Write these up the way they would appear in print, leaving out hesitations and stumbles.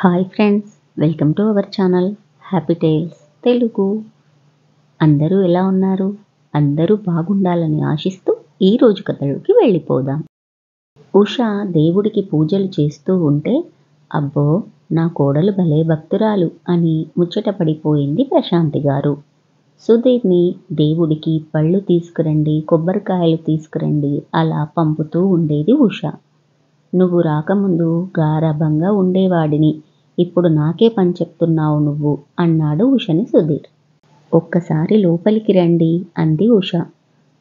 Hi friends, welcome to our channel happy tales Telugu. అందరూ ఎలా ఉన్నారు? అందరూ బాగుండాలని ఆశిస్తూ ఈరోజు కథలోకి వెళ్ళిపోదాం. ఉష దేవుడికి పూజలు చేస్తూ ఉంటే, అబ్బో నా కోడలు భలే భక్తురాలు అని ముచ్చట పడిపోయింది ప్రశాంతి గారు. సుధీర్ని దేవుడికి పళ్ళు తీసుకురండి, కొబ్బరికాయలు తీసుకురండి అలా పంపుతూ ఉండేది ఉష. నువ్వు రాకముందు గారాబంగా ఉండేవాడిని, ఇప్పుడు నాకే పని చెప్తున్నావు నువ్వు అన్నాడు ఉషని సుధీర్. ఒక్కసారి లోపలికి రండి అంది ఉష.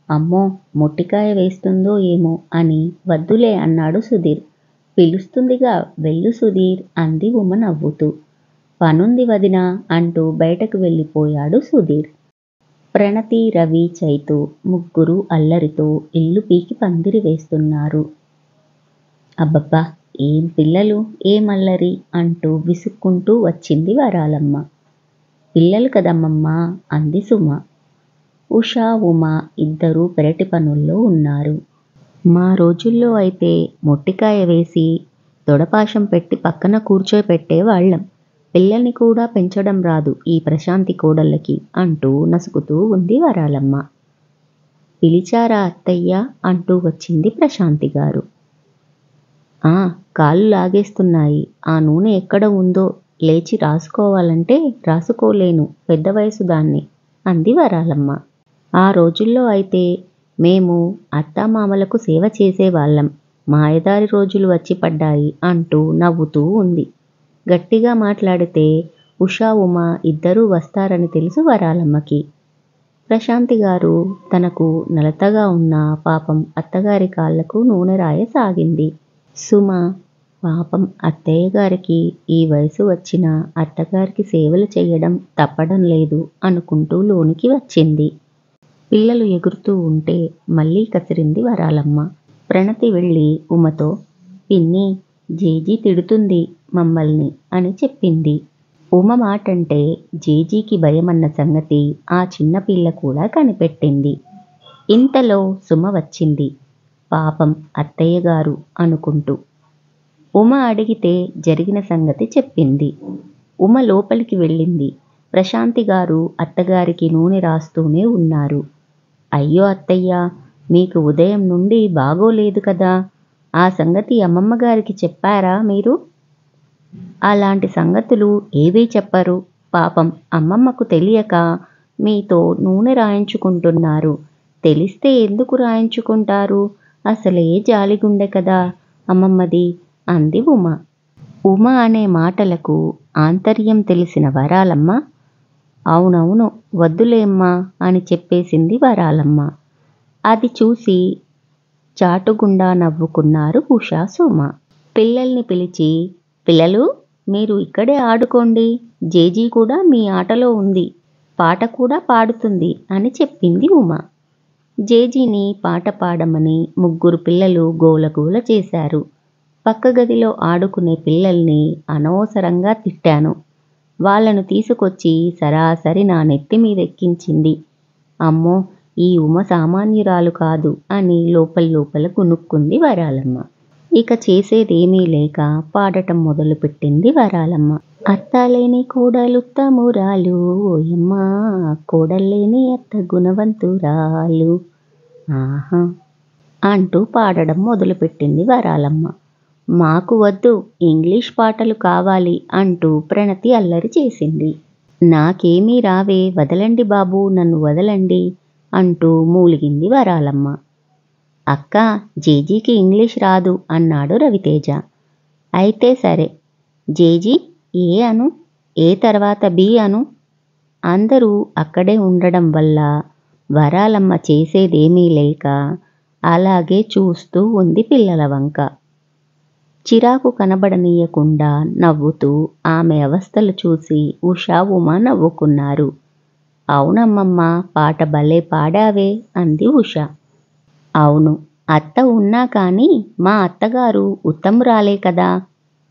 అమ్మో మొట్టికాయ వేస్తుందో ఏమో అని వద్దులే అన్నాడు సుధీర్. పిలుస్తుందిగా వెళ్ళు సుధీర్ అంది ఉమ నవ్వుతూ. పనుంది వదినా అంటూ బయటకు వెళ్ళిపోయాడు సుధీర్. ప్రణతి, రవి, చైతు ముగ్గురు అల్లరితో ఇల్లు పీకి పందిరి వేస్తున్నారు. అబ్బబ్బా ఏం పిల్లలు, ఏం అల్లరి అంటూ విసుక్కుంటూ వచ్చింది వరాలమ్మ. పిల్లలు కదమ్మమ్మా అంది సుమ. ఉష, ఉమ ఇద్దరూ పెరటి పనుల్లో ఉన్నారు. మా రోజుల్లో అయితే మొట్టికాయ వేసి తొడపాశం పెట్టి పక్కన కూర్చోపెట్టేవాళ్ళం. పిల్లల్ని కూడా పెంచడం రాదు ఈ ప్రశాంతి కోడళ్ళకి అంటూ నసుకుతూ ఉంది వరాలమ్మ. పిలిచారా అత్తయ్య అంటూ వచ్చింది ప్రశాంతి గారు. కాళ్ళు లాగేస్తున్నాయి, ఆ నూనె ఎక్కడ ఉందో లేచి రాసుకోవాలంటే రాసుకోలేను, పెద్ద వయసు దాన్ని అంది వరాలమ్మ. ఆ రోజుల్లో అయితే మేము అత్తామామలకు సేవ చేసేవాళ్ళం, మాయదారి రోజులు వచ్చి పడ్డాయి అంటూ నవ్వుతూ ఉంది. గట్టిగా మాట్లాడితే ఉషా, ఉమ ఇద్దరూ వస్తారని తెలుసు వరాలమ్మకి. ప్రశాంతి గారు తనకు నలతగా ఉన్న పాపం అత్తగారి కాళ్లకు నూనె రాయసాగింది. సుమ పాపం అత్తయ్య గారికి ఈ వయసు వచ్చినా అత్తగారికి సేవలు చేయడం తప్పడం లేదు అనుకుంటూ లోనికి వచ్చింది. పిల్లలు ఎగురుతూ ఉంటే మళ్ళీ కసిరింది వరాలమ్మ. ప్రణతి వెళ్ళి ఉమతో, పిన్ని జేజీ తిడుతుంది మమ్మల్ని అని చెప్పింది. ఉమ మాటంటే జేజీకి భయమన్న సంగతి ఆ చిన్నపిల్ల కూడా కనిపెట్టింది. ఇంతలో సుమ వచ్చింది. పాపం అత్తయ్య గారు అనుకుంటూ ఉమ అడిగితే జరిగిన సంగతి చెప్పింది. ఉమ లోపలికి వెళ్ళింది. ప్రశాంతి గారు అత్తగారికి నూనె రాస్తూనే ఉన్నారు. అయ్యో అత్తయ్య, మీకు ఉదయం నుండి బాగోలేదు కదా, ఆ సంగతి అమ్మమ్మ గారికి చెప్పారా మీరు? అలాంటి సంగతులు ఏవీ చెప్పరు, పాపం అమ్మమ్మకు తెలియక మీతో నూనె రాయించుకుంటున్నారు. తెలిస్తే ఎందుకు రాయించుకుంటారు, అసలే జాలిగుండె కదా అమ్మమ్మది అంది ఉమ. ఉమ అనే మాటలకు ఆంతర్యం తెలిసిన వరాలమ్మ, అవునవును వద్దులేమ్మా అని చెప్పేసింది వరాలమ్మ. అది చూసి చాటుగుండా నవ్వుకున్నారు ఉష, సుమ. పిల్లల్ని పిలిచి, పిల్లలు మీరు ఇక్కడే ఆడుకోండి, జేజీ కూడా మీ ఆటలో ఉంది, పాట కూడా పాడుతుంది అని చెప్పింది ఉమ. జేజీని పాట పాడమని ముగ్గురు పిల్లలు గోలగోల చేశారు. పక్క గదిలో ఆడుకునే పిల్లల్ని అనవసరంగా తిట్టాను. వాళ్లను తీసుకొచ్చి సరాసరి నా నెత్తి మీదెక్కించింది. అమ్మో ఈ ఉమ సామాన్యురాలు కాదు అని లోపల గునుక్కుంది వరాలమ్మ. ఇక చేసేదేమీ లేక పాడటం మొదలుపెట్టింది వరాలమ్మ. అత్తలేని కోడలుత్తమురాలు, ఓయమ్మా కోడల్లేని అత్త గుణవంతురాలు, ఆహా అంటూ పాడడం మొదలుపెట్టింది వరాలమ్మ. మాకు వద్దు, ఇంగ్లీష్ పాటలు కావాలి అంటూ ప్రణతి అల్లరి చేసింది. నాకేమీ రావే, వదలండి బాబూ, నన్ను వదలండి అంటూ మూలిగింది వరాలమ్మ. అక్క జేజీకి ఇంగ్లీష్ రాదు అన్నాడు రవితేజ. అయితే సరే, జేజీ ఏ అను, ఏ తర్వాత బి అను. అందరూ అక్కడే ఉండడం వల్ల వరాలమ్మ చేసేదేమీ లేక అలాగే చూస్తూ ఉంది పిల్లల వంక. చిరాకు కనబడనీయకుండా నవ్వుతూ ఆమె అవస్థలు చూసి ఉషా, ఉమ నవ్వుకున్నారు. అవునమ్మమ్మ పాట భలే పాడావే అంది ఉష. అవును, అత్త ఉన్నా కానీ మా అత్తగారు ఉత్తమురాలే కదా,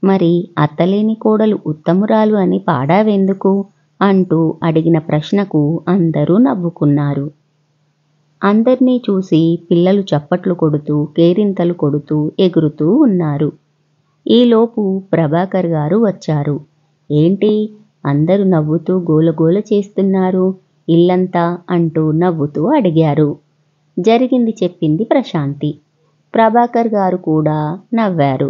మరి అత్తలేని కోడలు ఉత్తమురాలు అని పాడావెందుకు అంటూ అడిగిన ప్రశ్నకు అందరూ నవ్వుకున్నారు. అందర్నీ చూసి పిల్లలు చప్పట్లు కొడుతూ కేరింతలు కొడుతూ ఎగురుతూ ఉన్నారు. ఈలోపు ప్రభాకర్ గారు వచ్చారు. ఏంటి అందరూ నవ్వుతూ గోలగోల చేస్తున్నారు ఇల్లంతా అంటూ నవ్వుతూ అడిగారు. జరిగింది చెప్పింది ప్రశాంతి. ప్రభాకర్ గారు కూడా నవ్వారు.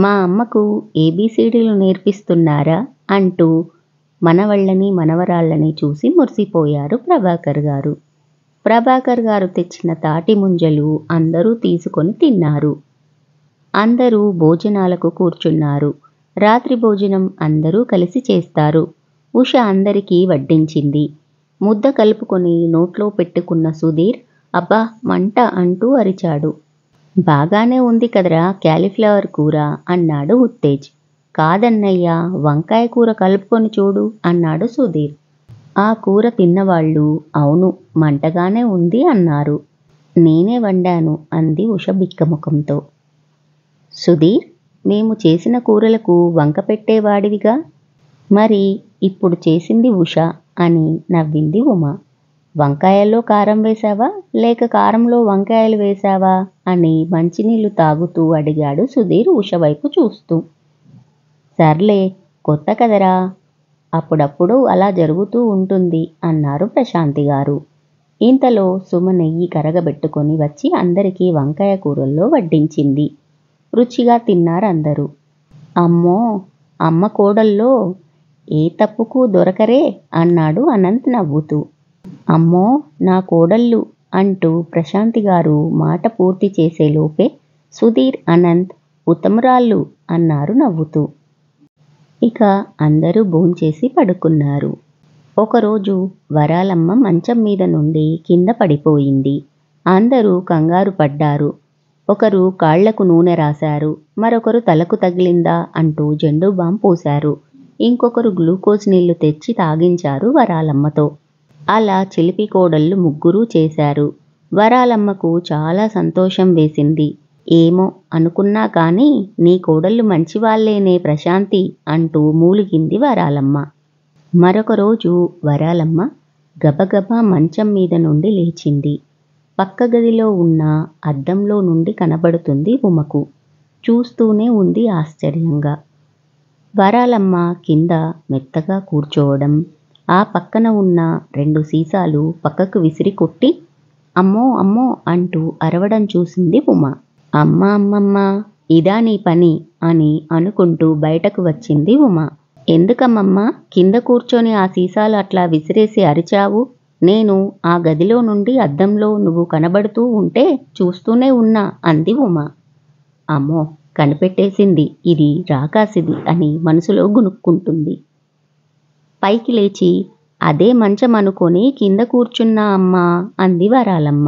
మా అమ్మకు ఏబీసీడీలు నేర్పిస్తున్నారా అంటూ మనవళ్ళని మనవరాళ్ళని చూసి మురిసిపోయారు ప్రభాకర్ గారు. ప్రభాకర్ గారు తెచ్చిన తాటి ముంజలు అందరూ తీసుకొని తిన్నారు. అందరూ భోజనాలకు కూర్చున్నారు. రాత్రి భోజనం అందరూ కలిసి చేస్తారు. ఉష అందరికీ వడ్డించింది. ముద్ద కలుపుకొని నోట్లో పెట్టుకున్న సుధీర్ అబ్బా మంట అంటూ అరిచాడు. బాగానే ఉంది కదరా క్యాలీఫ్లవర్ కూర అన్నాడు ఉత్తేజ్. కాదన్నయ్యా వంకాయ కూర కలుపుకొని చూడు అన్నాడు సుధీర్. ఆ కూర తిన్నవాళ్ళు అవును మంటగానే ఉంది అన్నారు. నేనే వండాను అంది ఉష బిక్కముఖంతో. సుధీర్ మేము చేసిన కూరలకు వంక పెట్టేవాడివిగా, మరి ఇప్పుడు చేసింది ఉష అని నవ్వింది ఉమ. వంకాయల్లో కారం వేశావా లేక కారంలో వంకాయలు వేశావా అని మంచినీళ్లు తాగుతూ అడిగాడు సుధీర్ ఉష వైపు చూస్తూ. సర్లే కొత్త కదరా అప్పుడప్పుడు అలా జరుగుతూ ఉంటుంది అన్నారు ప్రశాంతి గారు. ఇంతలో సుమ నెయ్యి కరగబెట్టుకొని వచ్చి అందరికీ వంకాయ కూరల్లో వడ్డించింది. రుచిగా తిన్నారందరూ. అమ్మో అమ్మ కోడల్లో ఏ తప్పుకు దొరకరే అన్నాడు అనంత్ నవ్వుతూ. అమ్మో నా కోడళ్ళు అంటూ ప్రశాంతి గారు మాట పూర్తి చేసేలోపే సుధీర్ అనంత్ ఉత్తమరాళ్ళు అన్నారు నవ్వుతూ. ఇక అందరూ భోంచేసి పడుకున్నారు. ఒకరోజు వరాలమ్మ మంచం మీద నుండి కింద పడిపోయింది. అందరూ కంగారు పడ్డారు. ఒకరు కాళ్లకు నూనె రాశారు, మరొకరు తలకు తగిలిందా అంటూ జెండు బాం పూశారు, ఇంకొకరు గ్లూకోజ్ నీళ్లు తెచ్చి తాగించారు వరాలమ్మతో. అలా చిలిపి కోడళ్ళు ముగ్గురూ చేశారు. వరాలమ్మకు చాలా సంతోషం వేసింది. ఏమో అనుకున్నా కానీ నీ కోడళ్ళు మంచివాళ్లేనే ప్రశాంతి అంటూ మూలిగింది వరాలమ్మ. మరొక రోజు వరాలమ్మ గబగబా మంచం మీద నుండి లేచింది. పక్క గదిలో ఉన్న అద్దంలో నుండి కనబడుతుంది ఉమకు. చూస్తూనే ఉంది ఆశ్చర్యంగా. వరాలమ్మ కింద మెత్తగా కూర్చోవడం, ఆ పక్కన ఉన్న 2 సీసాలు పక్కకు విసిరి కొట్టి అమ్మో అమ్మో అంటూ అరవడం చూసింది ఉమ. అమ్మమ్మ ఇదా నీ పని అని అనుకుంటూ బయటకు వచ్చింది ఉమ. ఎందుకమ్మమ్మ కింద కూర్చొని ఆ సీసాలు అట్లా విసిరేసి అరిచావు? నేను ఆ గదిలో నుండి అద్దంలో నువ్వు కనబడుతూ ఉంటే చూస్తూనే ఉన్నా అంది ఉమ. అమ్మో కనిపెట్టేసింది, ఇది రాకాసిది అని మనసులో గునుక్కుంటుంది. పైకి లేచి అదే మంచం అనుకొని కింద కూర్చున్నా అమ్మా అంది వరాలమ్మ.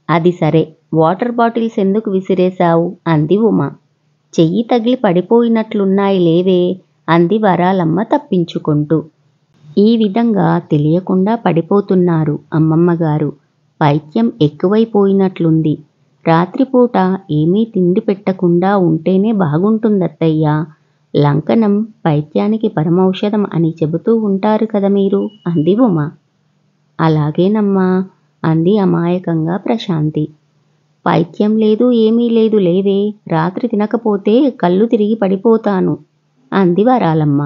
అది సరే వాటర్ బాటిల్స్ ఎందుకు విసిరేశావు అంది ఉమ. చెయ్యి తగిలి పడిపోయినట్లున్నాయి లేవే అంది వరాలమ్మ తప్పించుకుంటూ. ఈ విధంగా తెలియకుండా పడిపోతున్నారు అమ్మమ్మగారు. పైత్యం ఎక్కువైపోయినట్లుంది. రాత్రిపూట ఏమీ తిండి పెట్టకుండా ఉంటేనే బాగుంటుందత్తయ్యా. లంకనం పైత్యానికి పరమౌషధం అని చెబుతూ ఉంటారు కదా మీరు అంది ఉమ. అలాగేనమ్మా అంది అమాయకంగా ప్రశాంతి. పైత్యం లేదు ఏమీ లేదు లేవే, రాత్రి తినకపోతే కళ్ళు తిరిగి పడిపోతాను అంది వరాలమ్మ.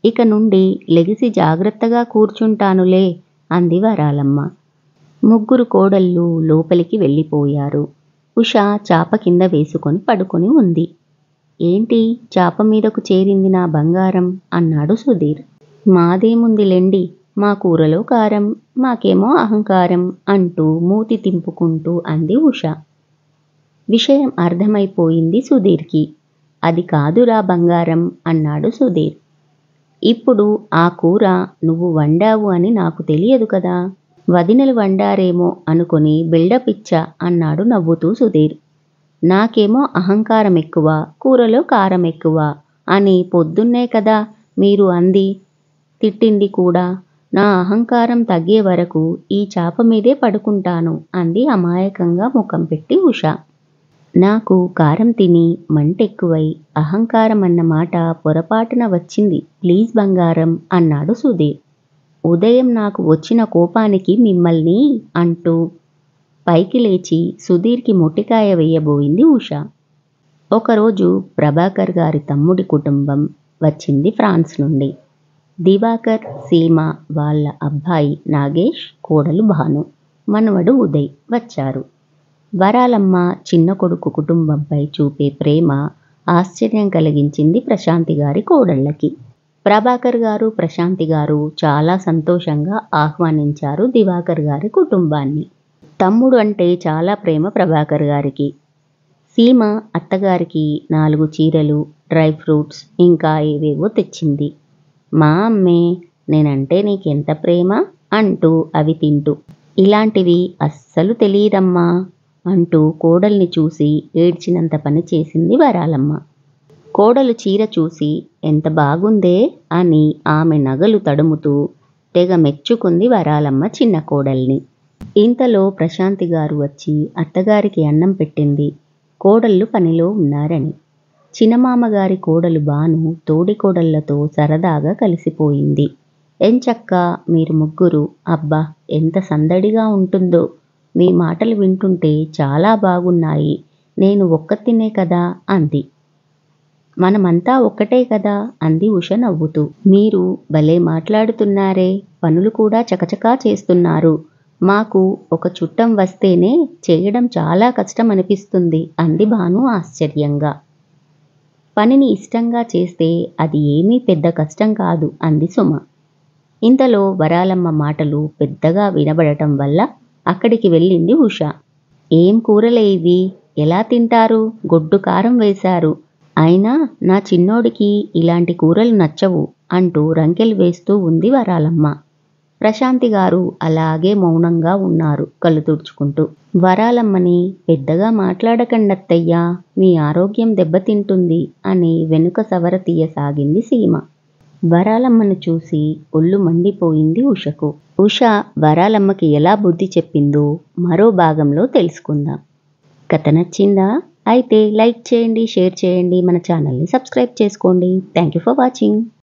ఇక నుండి లెగిసి జాగ్రత్తగా కూర్చుంటానులే అంది వరాలమ్మ. ముగ్గురు కోడళ్ళు లోపలికి వెళ్ళిపోయారు. ఉష చాప కింద వేసుకొని పడుకొని ఉంది. ఏంటి చాప మీదకు చేరింది నా బంగారం అన్నాడు సుధీర్. మాదేముందిలెండి, మా కూరలో కారం, మాకేమో అహంకారం అంటూ మూతి తింపుకుంటూ అంది ఉష. విషయం అర్థమైపోయింది సుధీర్కి. అది కాదురా బంగారం అన్నాడు సుధీర్. ఇప్పుడు ఆ కూర నువ్వు వండావు అని నాకు తెలియదు కదా, వదినలు వండారేమో అనుకుని బిల్డప్ ఇచ్చా అన్నాడు నవ్వుతూ సుధీర్. నాకేమో అహంకారం ఎక్కువ, కూరలో కారం ఎక్కువ అని పొద్దున్నే కదా మీరు అంది, తిట్టింది కూడా. నా అహంకారం తగ్గే వరకు ఈ చాప మీదే పడుకుంటాను అంది అమాయకంగా ముఖం పెట్టి ఉష. నాకు కారం తిని మంటెక్కువై అహంకారం అన్న మాట పొరపాటున వచ్చింది ప్లీజ్ బంగారం అన్నాడు సుధీర్. ఉదయం నాకు వచ్చిన కోపానికి మిమ్మల్ని అంటూ పైకి లేచి సుధీర్కి మొట్టికాయ వేయబోయింది ఉష. ఒకరోజు ప్రభాకర్ గారి తమ్ముడి కుటుంబం వచ్చింది ఫ్రాన్స్ నుండి. దివాకర్, సీమ వాళ్ళ అబ్బాయి నాగేష్, కోడలు భాను, మనవడు ఉదయ్ వచ్చారు. వరాలమ్మ చిన్న కొడుకు కుటుంబంపై చూపే ప్రేమ ఆశ్చర్యం కలిగించింది ప్రశాంతి గారి కోడళ్ళకి. ప్రభాకర్ గారు, ప్రశాంతి గారు చాలా సంతోషంగా ఆహ్వానించారు దివాకర్ గారి కుటుంబాన్ని. తమ్ముడు అంటే చాలా ప్రేమ ప్రభాకర్ గారికి. సీమ అత్తగారికి 4 చీరలు, డ్రై ఫ్రూట్స్ ఇంకా ఏవేవో తెచ్చింది. మా అమ్మే, నేనంటే నీకెంత ప్రేమ అంటూ అవి తింటూ, ఇలాంటివి అస్సలు తెలియదమ్మా అంటూ కోడల్ని చూసి ఏడ్చినంత పని చేసింది వరాలమ్మ. కోడలు చీర చూసి ఎంత బాగుందే అని ఆమె నగలు తడుముతూ తెగ మెచ్చుకుంది వరాలమ్మ చిన్న కోడల్ని. ఇంతలో ప్రశాంతి గారు వచ్చి అత్తగారికి అన్నం పెట్టింది, కోడళ్ళు పనిలో ఉన్నారని. చిన్నమామగారి కోడలు బాను తోడి కోడళ్లతో సరదాగా కలిసిపోయింది. ఎంచక్కా మీరు ముగ్గురు, అబ్బా ఎంత సందడిగా ఉంటుందో, మీ మాటలు వింటుంటే చాలా బాగున్నాయి, నేను ఒక్కతినే కదా అంది. మనమంతా ఒక్కటే కదా అంది ఉష నవ్వుతూ. మీరు భలే మాట్లాడుతున్నారే, పనులు కూడా చకచకా చేస్తున్నారు, మాకు ఒక చుట్టం వస్తేనే చేయడం చాలా కష్టం అనిపిస్తుంది అంది భాను ఆశ్చర్యంగా. పనిని ఇష్టంగా చేస్తే అది ఏమీ పెద్ద కష్టం కాదు అంది సుమ. ఇంతలో వరాలమ్మ మాటలు పెద్దగా వినబడటం వల్ల అక్కడికి వెళ్ళింది ఉష. ఏం కూరలే ఇవి, ఎలా తింటారు, గొడ్డు కారం వేశారు, అయినా నా చిన్నోడికి ఇలాంటి కూరలు నచ్చవు అంటూ రంకెలు వేస్తూ ఉంది వరాలమ్మ. ప్రశాంతి గారు అలాగే మౌనంగా ఉన్నారు కళ్ళు తుడుచుకుంటూ. వరాలమ్మని పెద్దగా మాట్లాడకండత్తయ్యా, మీ ఆరోగ్యం దెబ్బతింటుంది అని వెనుక సవర తీయసాగింది సీమ. వరాలమ్మను చూసి ఒళ్ళు మండిపోయింది ఉషకు. ఉష వరాలమ్మకి ఎలా బుద్ధి చెప్పిందో మరో భాగంలో తెలుసుకుందాం. కథ నచ్చిందా? అయితే లైక్ చేయండి, షేర్ చేయండి, మన ఛానల్ని సబ్స్క్రైబ్ చేసుకోండి. Thank you for watching.